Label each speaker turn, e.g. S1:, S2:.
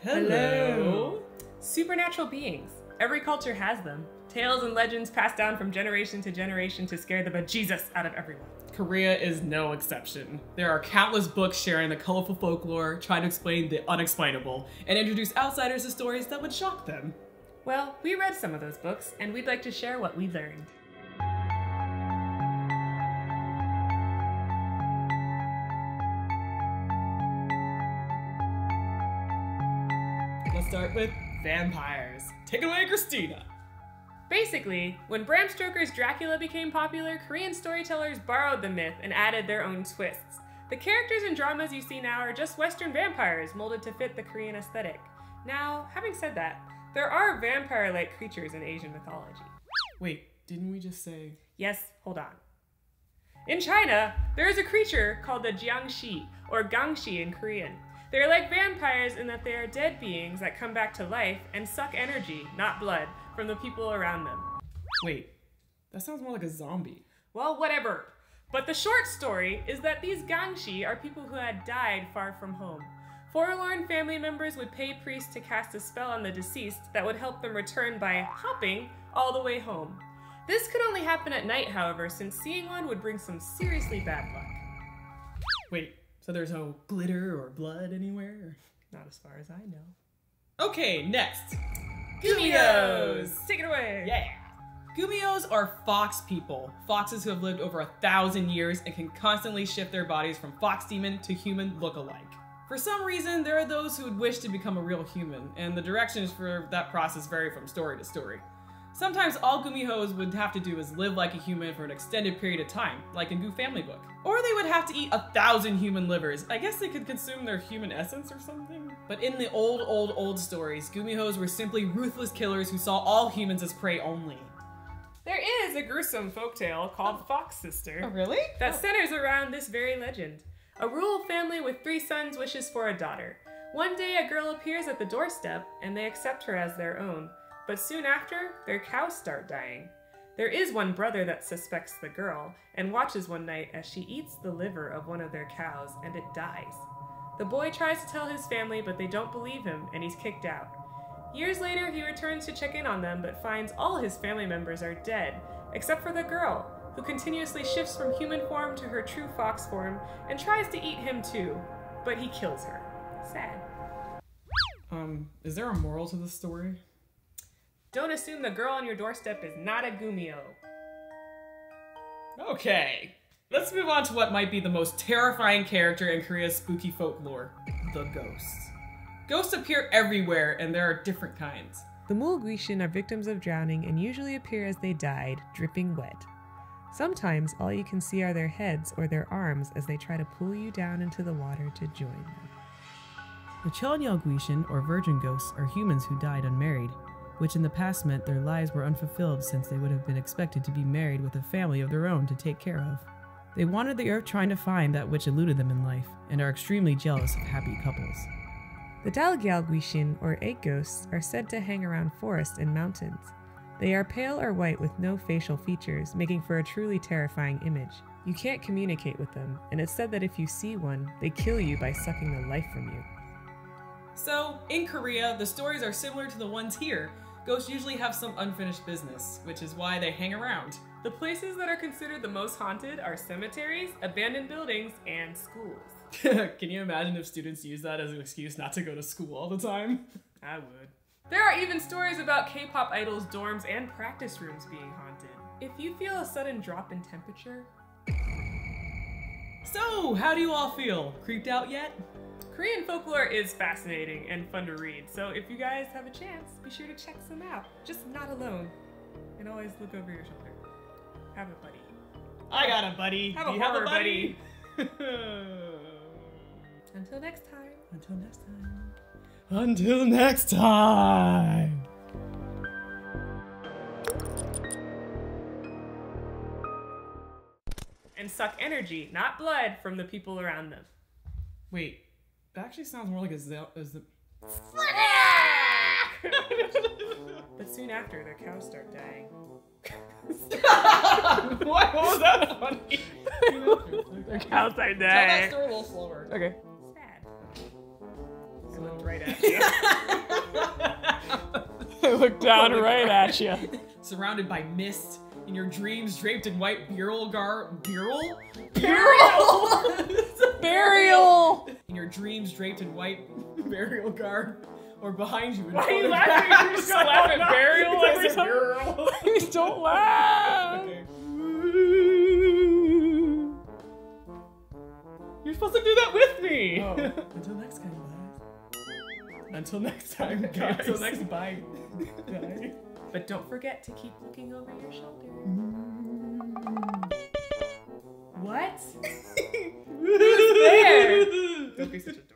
S1: Hello.
S2: Supernatural beings. Every culture has them. Tales and legends passed down from generation to generation to scare the bejesus out of everyone.
S1: Korea is no exception. There are countless books sharing the colorful folklore, trying to explain the unexplainable, and introduce outsiders to stories that would shock them.
S2: Well, we read some of those books, and we'd like to share what we learned.
S1: Let's start with vampires. Take it away, Christina.
S2: Basically, when Bram Stoker's Dracula became popular, Korean storytellers borrowed the myth and added their own twists. The characters and dramas you see now are just Western vampires molded to fit the Korean aesthetic. Now, having said that, there are vampire-like creatures in Asian mythology.
S1: Wait, didn't we just say...
S2: Yes, hold on. In China, there is a creature called the Jiangshi, or Gangshi in Korean. They're like vampires in that they are dead beings that come back to life and suck energy, not blood, from the people around them.
S1: Wait, that sounds more like a zombie.
S2: Well, whatever. But the short story is that these Gangshi are people who had died far from home. Forlorn family members would pay priests to cast a spell on the deceased that would help them return by hopping all the way home. This could only happen at night, however, since seeing one would bring some seriously bad luck.
S1: Wait, so there's no glitter or blood anywhere?
S2: Not as far as I know.
S1: Okay, next.
S2: Gumios! Take it away!
S1: Yeah! Gumios are fox people. Foxes who have lived over 1,000 years and can constantly shift their bodies from fox demon to human look-alike. For some reason, there are those who would wish to become a real human, and the directions for that process vary from story to story. Sometimes all Gumihos would have to do is live like a human for an extended period of time, like in Goo Family Book. Or they would have to eat 1,000 human livers. I guess they could consume their human essence or something? But in the old stories, Gumihos were simply ruthless killers who saw all humans as prey only.
S2: There is a gruesome folktale called Fox Sister.
S1: Oh, really?
S2: That centers around this very legend. A rural family with 3 sons wishes for a daughter. One day a girl appears at the doorstep and they accept her as their own. But soon after, their cows start dying. There is one brother that suspects the girl and watches one night as she eats the liver of one of their cows and it dies. The boy tries to tell his family, but they don't believe him and he's kicked out. Years later, he returns to check in on them but finds all his family members are dead, except for the girl, who continuously shifts from human form to her true fox form and tries to eat him too, but he kills her. Sad.
S1: Is there a moral to this story?
S2: Don't assume the girl on your doorstep is not a Gumio.
S1: Okay, let's move on to what might be the most terrifying character in Korea's spooky folklore, the ghosts. Ghosts appear everywhere, and there are different kinds.
S2: The Mulguishin are victims of drowning and usually appear as they died, dripping wet. Sometimes all you can see are their heads or their arms as they try to pull you down into the water to join them.
S3: The Cheonyeolguishin, or virgin ghosts, are humans who died unmarried, which in the past meant their lives were unfulfilled since they would have been expected to be married with a family of their own to take care of. They wandered the earth trying to find that which eluded them in life, and are extremely jealous of happy couples.
S2: The Dalgyalguishin, or egg ghosts, are said to hang around forests and mountains. They are pale or white with no facial features, making for a truly terrifying image. You can't communicate with them, and it's said that if you see one, they kill you by sucking the life from you.
S1: So, in Korea, the stories are similar to the ones here. Ghosts usually have some unfinished business, which is why they hang around.
S2: The places that are considered the most haunted are cemeteries, abandoned buildings, and schools.
S1: Can you imagine if students use that as an excuse not to go to school all the time?
S2: I would. There are even stories about K-pop idols' dorms and practice rooms being haunted. If you feel a sudden drop in temperature...
S1: So, how do you all feel? Creeped out yet?
S2: Korean folklore is fascinating and fun to read, so if you guys have a chance, be sure to check some out. Just not alone. And always look over your shoulder. Have a buddy.
S1: I got a buddy.
S2: Have
S1: Do
S2: a
S1: you have a
S2: horror
S1: buddy?
S2: Until next time.
S1: Until next time. Until next time.
S2: And suck energy, not blood, from the people around them.
S1: Wait, that actually sounds more like a
S2: But soon after, their cows start dying.
S1: What was that funny?
S2: Their cows start dying.
S1: Tell that story a little slower.
S2: Okay. Sad. I looked right at you. look down right at you.
S1: Surrounded by mist, in your dreams draped in white burial burial?
S2: Burial!
S1: In your dreams draped in white burial garb, or behind you in
S2: Why are you laughing? You're just gonna laugh at burial every time?
S1: burial.
S2: Please don't laugh!
S1: Okay. You're supposed to do that with me!
S2: Oh.
S1: Until next time, guys. Until next time, guys.
S2: Until next bite. But don't forget to keep looking over your shoulder. What? Who's there? Don't be such a dork.